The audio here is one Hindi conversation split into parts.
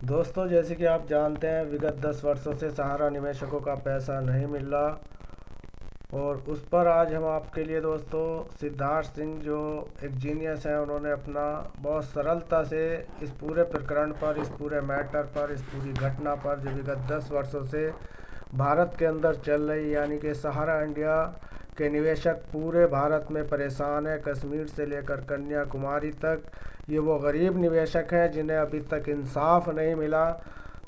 दोस्तों, जैसे कि आप जानते हैं, विगत 10 वर्षों से सहारा निवेशकों का पैसा नहीं मिल रहा। और उस पर आज हम आपके लिए दोस्तों सिद्धार्थ सिंह, जो एक जीनियस हैं, उन्होंने अपना बहुत सरलता से इस पूरे प्रकरण पर, इस पूरे मैटर पर, इस पूरी घटना पर जो विगत 10 वर्षों से भारत के अंदर चल रही, यानी कि सहारा इंडिया के निवेशक पूरे भारत में परेशान है, कश्मीर से लेकर कन्याकुमारी तक। ये वो गरीब निवेशक हैं जिन्हें अभी तक इंसाफ नहीं मिला।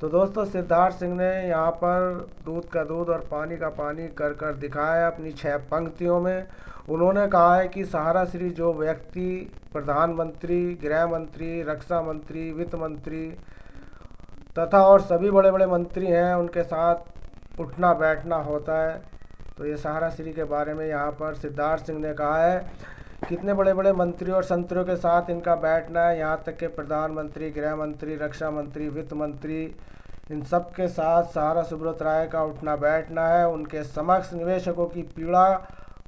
तो दोस्तों, सिद्धार्थ सिंह ने यहाँ पर दूध का दूध और पानी का पानी कर कर दिखाया अपनी 6 पंक्तियों में। उन्होंने कहा है कि सहारा श्री जो व्यक्ति प्रधानमंत्री, गृह मंत्री, रक्षा मंत्री, वित्त मंत्री तथा और सभी बड़े बड़े मंत्री हैं, उनके साथ उठना बैठना होता है। तो ये सहारा श्री के बारे में यहाँ पर सिद्धार्थ सिंह ने कहा है, कितने बड़े बड़े मंत्री और संतरियों के साथ इनका बैठना है, यहाँ तक कि प्रधानमंत्री, गृह मंत्री, रक्षा मंत्री, वित्त मंत्री, इन सब के साथ सहारा सुब्रत राय का उठना बैठना है। उनके समक्ष निवेशकों की पीड़ा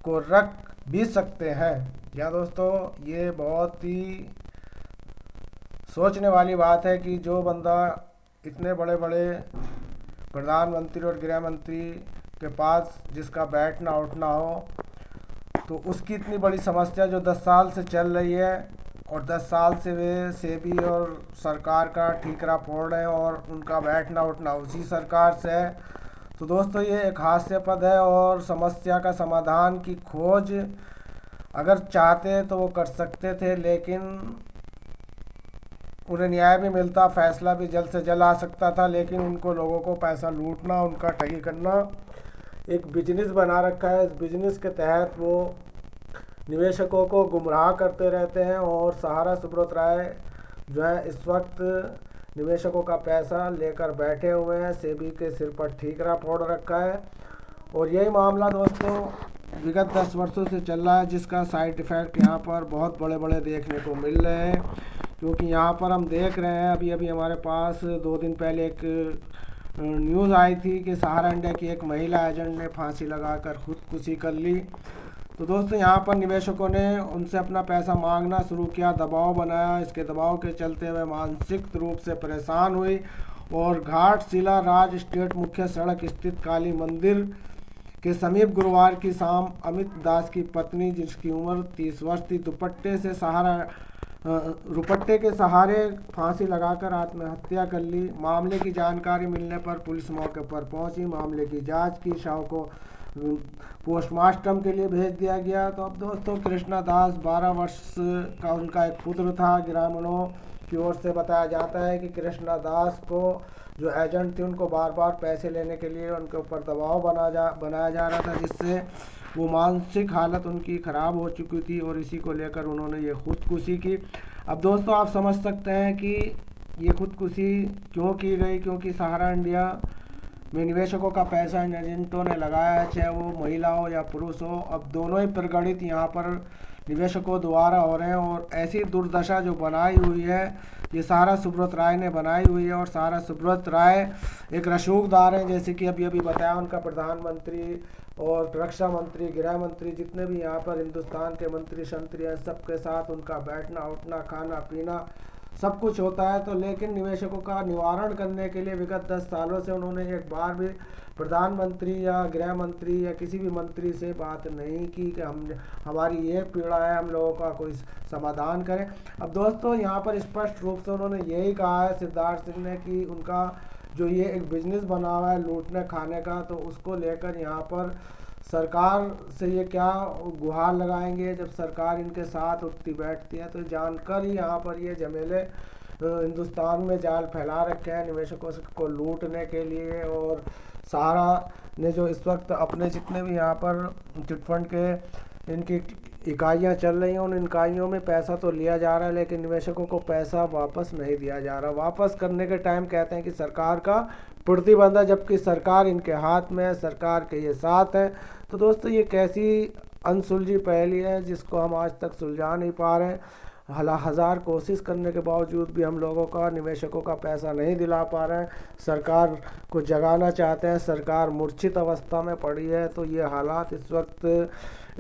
को रख भी सकते हैं। या दोस्तों, ये बहुत ही सोचने वाली बात है कि जो बंदा इतने बड़े बड़े प्रधानमंत्री और गृह मंत्री के पास जिसका बैठना उठना हो, तो उसकी इतनी बड़ी समस्या जो 10 साल से चल रही है, और 10 साल से वे सेबी और सरकार का ठीकरा फोड़ रहे हैं और उनका बैठना उठना उसी सरकार से है। तो दोस्तों, ये एक हास्यास्पद है। और समस्या का समाधान की खोज अगर चाहते तो वो कर सकते थे, लेकिन उन्हें न्याय भी मिलता, फैसला भी जल्द से जल्द आ सकता था। लेकिन उनको लोगों को पैसा लूटना, उनका ठगी करना एक बिजनेस बना रखा है। इस बिजनेस के तहत वो निवेशकों को गुमराह करते रहते हैं। और सहारा सुब्रत राय जो है इस वक्त निवेशकों का पैसा लेकर बैठे हुए हैं, सेबी के सिर पर ठीकरा फोड़ रखा है। और यही मामला दोस्तों विगत 10 वर्षों से चल रहा है, जिसका साइड इफ़ेक्ट यहाँ पर बहुत बड़े बड़े देखने को मिल रहे हैं। क्योंकि यहाँ पर हम देख रहे हैं, अभी अभी हमारे पास 2 दिन पहले एक न्यूज़ आई थी कि सहारा इंडिया की एक महिला एजेंट ने फांसी लगाकर खुदकुशी कर ली। तो दोस्तों, यहाँ पर निवेशकों ने उनसे अपना पैसा मांगना शुरू किया, दबाव बनाया। इसके दबाव के चलते हुए मानसिक रूप से परेशान हुई और घाटशिला राज स्टेट मुख्य सड़क स्थित काली मंदिर के समीप गुरुवार की शाम अमित दास की पत्नी, जिसकी उम्र 30 वर्ष थी, दुपट्टे के सहारे फांसी लगाकर आत्महत्या कर ली। मामले की जानकारी मिलने पर पुलिस मौके पर पहुंची, मामले की जांच की, शव को पोस्टमार्टम के लिए भेज दिया गया। तो अब दोस्तों, कृष्णा दास 12 वर्ष का उनका एक पुत्र था। ग्रामीणों की ओर से बताया जाता है कि कृष्णा दास को जो एजेंट थे, उनको बार बार पैसे लेने के लिए उनके ऊपर दबाव बनाया जा रहा था, जिससे वो मानसिक हालत उनकी ख़राब हो चुकी थी और इसी को लेकर उन्होंने ये खुदकुशी की। अब दोस्तों, आप समझ सकते हैं कि ये खुदकुशी क्यों की गई, क्योंकि सहारा इंडिया में निवेशकों का पैसा इन एजेंटों ने लगाया है, चाहे वो महिला हो या पुरुष हो। अब दोनों ही प्रगणित यहाँ पर निवेशकों द्वारा हो रहे हैं। और ऐसी दुर्दशा जो बनाई हुई है, ये सहारा सुब्रत राय ने बनाई हुई है। और सहारा सुब्रत राय एक रसूखदार हैं, जैसे कि अभी अभी बताया, उनका प्रधानमंत्री और रक्षा मंत्री, गृह मंत्री, जितने भी यहाँ पर हिंदुस्तान के मंत्री संतरी हैं, सबके साथ उनका बैठना उठना, खाना पीना सब कुछ होता है। तो लेकिन निवेशकों का निवारण करने के लिए विगत 10 सालों से उन्होंने एक बार भी प्रधानमंत्री या गृह मंत्री या किसी भी मंत्री से बात नहीं की कि हमारी ये पीड़ा है, हम लोगों का कोई समाधान करें। अब दोस्तों, यहाँ पर स्पष्ट रूप से उन्होंने यही कहा है सिद्धार्थ सिंह ने कि उनका जो ये एक बिजनेस बना हुआ है लूटने खाने का, तो उसको लेकर यहाँ पर सरकार से ये क्या गुहार लगाएंगे। जब सरकार इनके साथ उठती बैठती है, तो जानकर ही यहाँ पर ये झमेले हिंदुस्तान में जाल फैला रखे हैं निवेशकों को लूटने के लिए। और सहारा ने जो इस वक्त अपने जितने भी यहाँ पर चिटफंड के इनकी इकाइयाँ चल रही हैं, उन इकाइयों में पैसा तो लिया जा रहा है, लेकिन निवेशकों को पैसा वापस नहीं दिया जा रहा। वापस करने के टाइम कहते हैं कि सरकार का प्रतिबंध है, जबकि सरकार इनके हाथ में है, सरकार के ये साथ है। तो दोस्तों, ये कैसी अनसुलझी पहेली है जिसको हम आज तक सुलझा नहीं पा रहे हैं। हज़ार कोशिश करने के बावजूद भी हम लोगों का, निवेशकों का पैसा नहीं दिला पा रहे हैं। सरकार को जगाना चाहते हैं, सरकार मूर्छित अवस्था में पड़ी है। तो ये हालात इस वक्त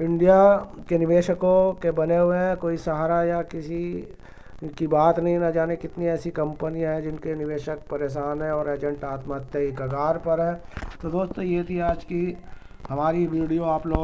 इंडिया के निवेशकों के बने हुए हैं। कोई सहारा या किसी की बात नहीं, न जाने कितनी ऐसी कंपनियां हैं जिनके निवेशक परेशान हैं और एजेंट आत्महत्या की कगार पर है। तो दोस्तों ये थी आज की हमारी वीडियो। आप लोग